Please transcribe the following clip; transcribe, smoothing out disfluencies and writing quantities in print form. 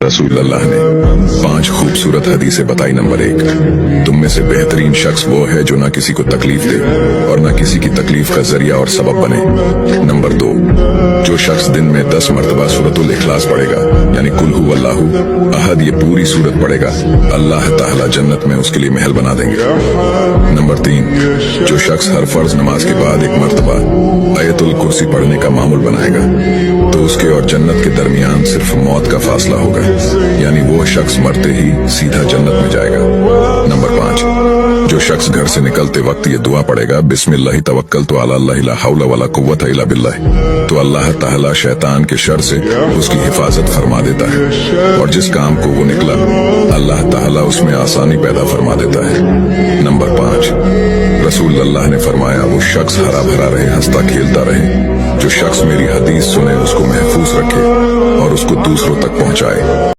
रसूल अल्लाह ने 5 खूबसूरत हदीसें बताई। नंबर 1, तुम में से बेहतरीन शख्स वो है जो ना किसी को तकलीफ दे और ना किसी की तकलीफ का जरिया और सबब बने। नंबर 2, जो शख्स दिन में 10 मरतबा सूरतुल इखलास पढ़ेगा, यानी कुल हु अल्लाहु अहद, ये पूरी सूरत पढ़ेगा, अल्लाह ताला जन्नत में उसके लिए महल बना देंगे। नंबर 3, जो शख्स हर फर्ज नमाज के बाद 1 मरतबा आयतुल कुर्सी पढ़ने का मामूल बनाएगा, तो उसके और जन्नत के दरमियान सिर्फ मौत का फासला होगा, यानी वो शख्स मरते ही सीधा जन्नत में जाएगा। नंबर 5, जो शख्स घर से निकलते वक्त ये दुआ पढ़ेगा, बिस्मिल्लाहि तवक्कलतु अला अल्लाह ला हौला वला कुव्वता इल्ला बिल्लाह, तो अल्लाह ताला शैतान के शर से उसकी हिफाजत फरमा देता है और जिस काम को वो निकला अल्लाह ताला उसमें आसानी पैदा फरमा देता है। नंबर 5, रसूल अल्लाह ने फरमाया, वो शख्स हरा भरा रहे, हंसता खेलता रहे। जो शख्स मेरी हदीस सुने उसको महफूज रखे और उसको दूसरों तक पहुंचाए।